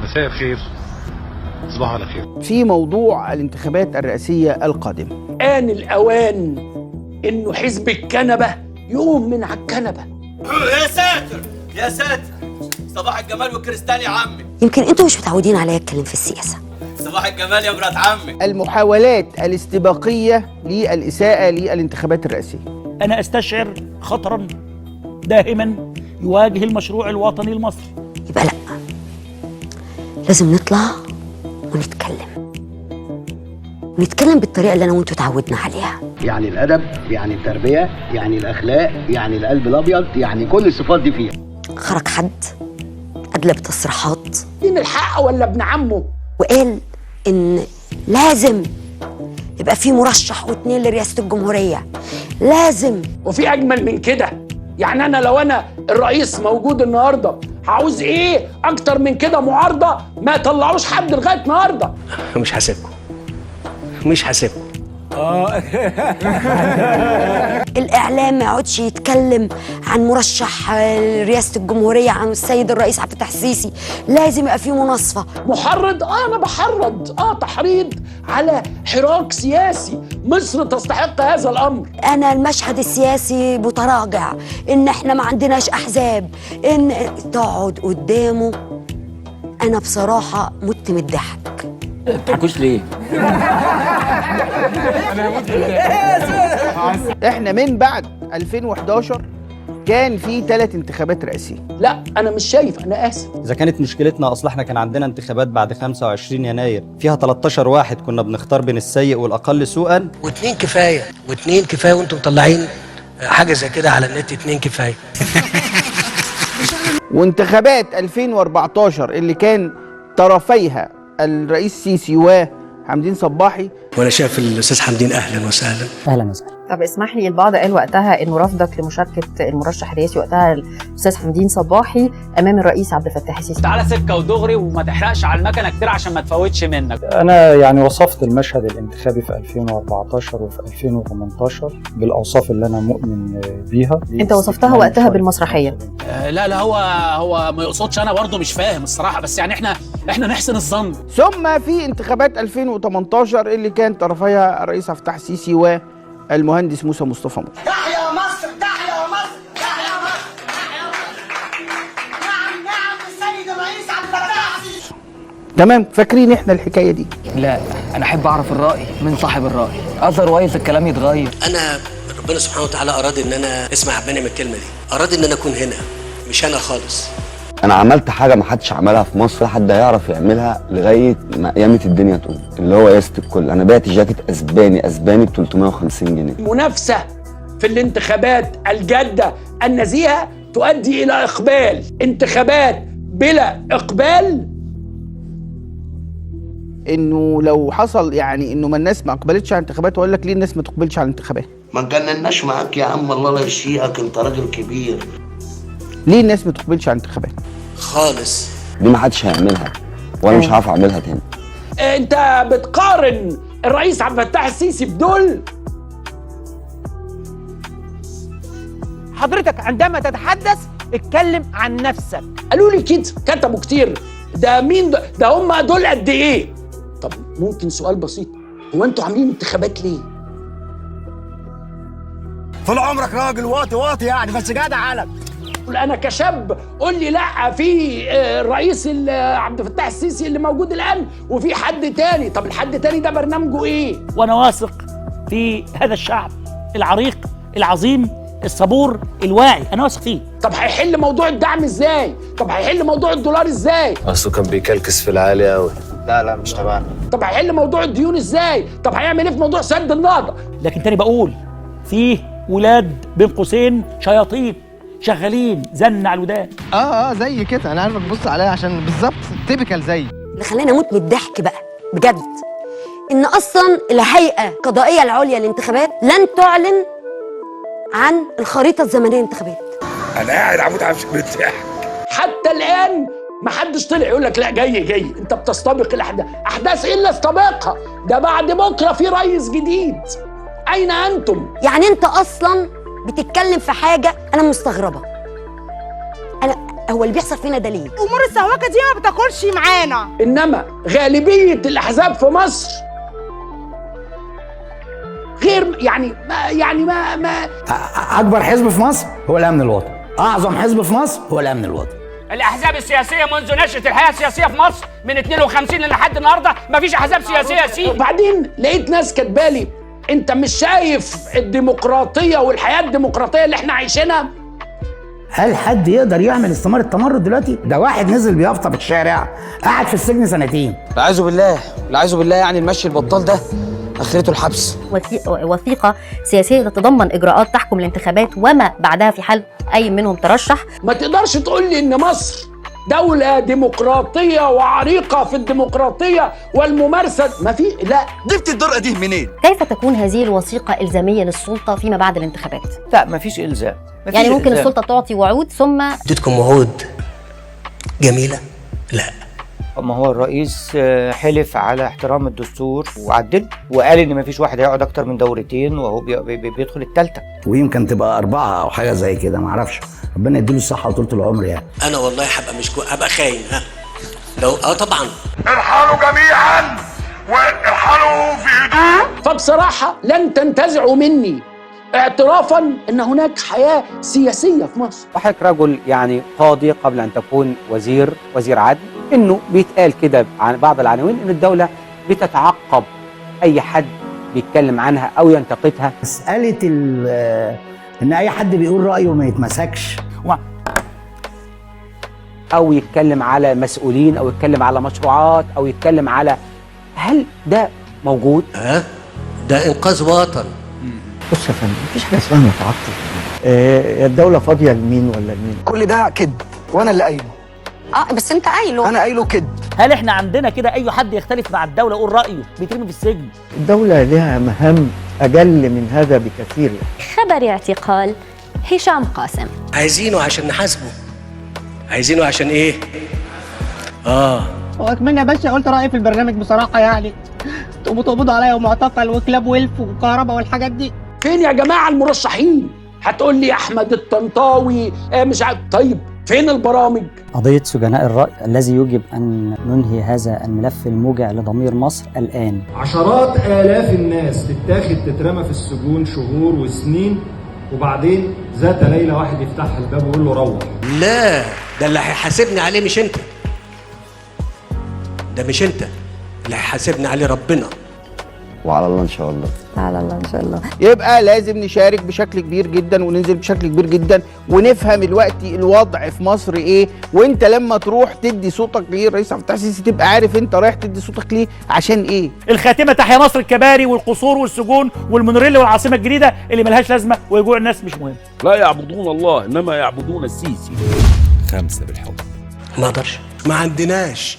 مساء الخير، صباح على خير. في موضوع الانتخابات الرئاسية القادمة، آن الأوان إنه حزب الكنبة يقوم من على الكنبة. يا ساتر يا ساتر، صباح الجمال والكريستال يا عمي. يمكن انتوا مش متعودين عليا اتكلم في السياسة. صباح الجمال يا مرات عمي. المحاولات الاستباقية للإساءة للانتخابات الرئاسية. أنا أستشعر خطراً دائماً يواجه المشروع الوطني المصري. يبقى لأ، لازم نطلع ونتكلم بالطريقة اللي أنا وأنتوا تعودنا عليها. يعني الأدب، يعني التربية، يعني الأخلاق، يعني القلب الأبيض، يعني كل الصفات دي فيها. خرج حد أدلى بتصريحات مين الحق ولا ابن عمه؟ وقال إن لازم يبقى في مرشح واتنين لرئاسة الجمهورية، لازم. وفي أجمل من كده؟ يعني أنا لو أنا الرئيس موجود النهاردة هعوز إيه أكتر من كده؟ معارضة ما طلعوش حد لغاية النهاردة. مش هسيبكم، مش هسيبكم. الإعلام ما يقعدش يتكلم عن مرشح رئاسة الجمهورية، عن السيد الرئيس عبد الفتاح السيسي. لازم يبقى في مناصفة. محرض؟ أنا بحرض تحريض على حراك سياسي. مصر تستحق هذا الأمر. أنا المشهد السياسي متراجع، إن إحنا ما عندناش أحزاب، إن تقعد قدامه. أنا بصراحة مت من الضحك. تحكوش ليه؟ احنا من بعد 2011 كان في 3 انتخابات رئاسية. لا أنا مش شايف، أنا آسف. إذا كانت مشكلتنا أصل إحنا كان عندنا انتخابات بعد 25 يناير فيها 13 واحد كنا بنختار بين السيء والأقل سوءا. واتنين كفاية، واتنين كفاية، وانتم مطلعين حاجة زي كده على النت، 2 كفاية. وانتخابات 2014 اللي كان طرفيها الرئيس السيسي وحمدين صباحي. وانا شايف الاستاذ حمدين اهلا وسهلا. أهلا وسهلا. طب اسمح لي، البعض قال وقتها انه رفضك لمشاركه المرشح الرئاسي وقتها الاستاذ حمدين صباحي امام الرئيس عبد الفتاح السيسي. تعالى سكة ودغري وما تحرقش على المكنة كتير عشان ما تفوتش منك. أنا يعني وصفت المشهد الانتخابي في 2014 وفي 2018 بالأوصاف اللي أنا مؤمن بيها. انت وصفتها وقتها بالمسرحيه. لا هو ما يقصدش، انا برضه مش فاهم الصراحة، بس يعني احنا نحسن الظن. ثم في انتخابات 2018 اللي كان طرفيها الرئيس عبد الفتاح السيسي والمهندس موسى مصطفى. تحيا مصر، تحيا مصر، تحيا مصر، تحيا مصر. نعم السيد الرئيس عبد الفتاح السيسي. تمام، فاكرين احنا الحكاية دي؟ لا، أنا أحب أعرف الرأي من صاحب الرأي، أذروايز الكلام يتغير. انا ربنا سبحانه وتعالى اراد ان انا اسمع بني من الكلمة دي، اراد ان انا اكون هنا، مش انا خالص. انا عملت حاجه ما حدش عملها في مصر، حد هيعرف يعملها لغايه ما قيامه الدنيا تقوم، اللي هو قياسه الكل. انا بعت جاكيت اسباني ب 350 جنيه. المنافسة في الانتخابات الجادة النزيهة تؤدي إلى إقبال. انتخابات بلا إقبال، انه لو حصل يعني انه ما الناس ما اقبلتش على الانتخابات، واقول لك ليه الناس ما تقبلش على الانتخابات؟ ما نجنناش معاك يا عم، الله لا يشفيك، انت راجل كبير. ليه الناس ما تقبلش على الانتخابات؟ خالص. دي ما حدش هيعملها وانا مش عارف اعملها تاني. أنت بتقارن الرئيس عبد الفتاح السيسي بدول؟ حضرتك عندما تتحدث اتكلم عن نفسك. قالوا لي كده، كتبوا كتير. ده مين ده هم دول قد إيه؟ طب ممكن سؤال بسيط، هو أنتوا عاملين انتخابات ليه؟ طول عمرك راجل واطي يعني، بس جدع علم. انا كشاب قول لي لا، في الرئيس عبد الفتاح السيسي اللي موجود الان وفي حد تاني. طب الحد تاني ده برنامجه ايه؟ وانا واثق في هذا الشعب العريق العظيم الصبور الواعي، انا واثق فيه. طب هيحل موضوع الدعم ازاي؟ طب هيحل موضوع الدولار ازاي؟ اصله كان بيكلكس في العالي قوي. لا مش تبعنا. طب هيحل موضوع الديون ازاي؟ طب هيعمل ايه في موضوع سد النهضه؟ لكن تاني بقول، فيه ولاد بين قوسين شياطين شغالين زن على الودان. زي كده، أنا عارفك بص عليا عشان بالظبط تيبيكال زي اللي خلاني أموت من الضحك بقى بجد، إن أصلاً الهيئة القضائية العليا للانتخابات لن تعلن عن الخريطة الزمنية للانتخابات. انا قاعد عمود عفش بالضحك. حتى الان ما حدش طلع يقول لك لا جاي. انت بتستبق الاحداث. احداث ايه اللي استبقها؟ ده بعد بكره في رئيس جديد. اين انتم؟ يعني انت اصلا بتتكلم في حاجه انا مستغربه. انا هو اللي بيحصل فينا ده ليه؟ امور السهوكه دي ما بتاكلش معانا. انما غالبيه الاحزاب في مصر غير ما اكبر حزب في مصر هو الامن الوطني، اعظم حزب في مصر هو الامن الوطني. الاحزاب السياسيه منذ نشاه الحياه السياسيه في مصر من 52 لحد النهارده مفيش احزاب سياسيه يا سيدي. وبعدين لقيت ناس كاتبالي انت مش شايف الديمقراطيه والحياه الديمقراطيه اللي احنا عايشينها؟ هل حد يقدر يعمل استمارة تمرد دلوقتي؟ ده واحد نزل بيافطة في الشارع قاعد في السجن 2 سنين. والعياذ بالله والعياذ بالله، يعني المشي البطال ده اخرته الحبس. وثيقة سياسية تتضمن إجراءات تحكم الانتخابات وما بعدها في حال أي منهم ترشح. ما تقدرش تقول لي إن مصر دولة ديمقراطية وعريقة في الديمقراطية والممارسة، ما في، لا. جبت الجرأة دي منين؟ كيف تكون هذه الوثيقة إلزامية للسلطة فيما بعد الانتخابات؟ لا مفيش إلزام. يعني ممكن السلطة تعطي وعود ثم اديتكم وعود جميلة؟ لا. ما هو الرئيس حلف على احترام الدستور وعدل وقال ان مفيش واحد هيقعد اكتر من دورتين وهو بيدخل الثالثه، ويمكن تبقى 4 أو حاجة زي كده، معرفش، ربنا يديله الصحة وطولة العمر يعني. انا والله هبقى خاين. ها لو طبعا ارحلوا جميعا وارحلوا في هدوء. فبصراحة لن تنتزعوا مني اعترافا ان هناك حياة سياسية في مصر. وحضرتك رجل يعني قاضي قبل ان تكون وزير عدل، انه بيتقال كده عن بعض العناوين ان الدولة بتتعقب اي حد بيتكلم عنها او ينتقدها. مسألة ان اي حد بيقول رأيه ما يتمسكش او يتكلم على مسؤولين او يتكلم على مشروعات او يتكلم على، هل ده موجود؟ ده انقاذ وطن. بص يا فندم، مفيش حاجه اسمها متعطل. الدوله فاضيه لمين ولا لمين؟ كل ده كذب وانا اللي قايله. بس انت قايله. انا قايله كذب. هل احنا عندنا كده اي حد يختلف مع الدوله يقول رايه بيترمي في السجن؟ الدوله لها مهام اقل من هذا بكثير. خبر اعتقال هشام قاسم. عايزينه عشان نحاسبه. عايزينه عشان ايه؟ واكملنا يا باشا قلت رايي في البرنامج بصراحه، يعني تقبضوا عليا ومعتقل وكلاب ويلف وكهرباء والحاجات دي. فين يا جماعة المرشحين؟ هتقول لي احمد الطنطاوي مش عارف. طيب فين البرامج؟ قضية سجناء الرأي الذي يجب أن ننهي هذا الملف الموجع لضمير مصر الآن. عشرات آلاف الناس تترمى في السجون شهور وسنين، وبعدين ذات ليلة واحد يفتح الباب ويقول له روح. لا، ده اللي هيحاسبني عليه مش انت. ده مش انت اللي هيحاسبني عليه، ربنا. وعلى الله ان شاء الله. على الله ان شاء الله. يبقى لازم نشارك بشكل كبير جدا وننزل بشكل كبير جدا ونفهم الوقت الوضع في مصر ايه، وانت لما تروح تدي صوتك للرئيس عبد الفتاح السيسي تبقى عارف انت رايح تدي صوتك ليه عشان ايه. الخاتمه تحيا مصر، الكباري والقصور والسجون والمونوريل والعاصمه الجديده اللي ملهاش لازمه ويجوع الناس مش مهم. لا يعبدون الله انما يعبدون السيسي. 5 بالحب. ما اقدرش، ما عندناش.